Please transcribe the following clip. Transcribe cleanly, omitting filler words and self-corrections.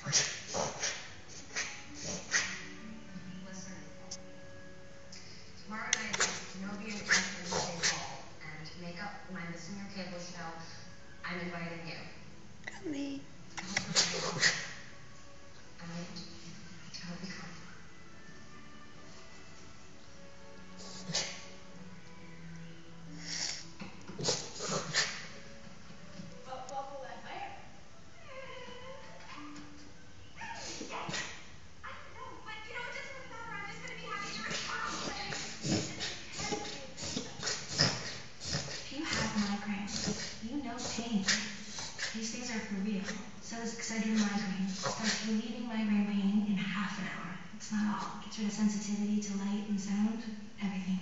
Listen, tomorrow night, Zenobia and Anthony stay hall and make up my missing your cable show. I'm inviting you. Me. I hope you come. What will that wear? I don't know, but it doesn't really matter. I'm just gonna be happy to respond. If you have migraine, you know pain. These things are for real. So is Excedrin migraine. Starts relieving migraine pain in half an hour. It's not all. Gets rid of sensitivity to light and sound, everything.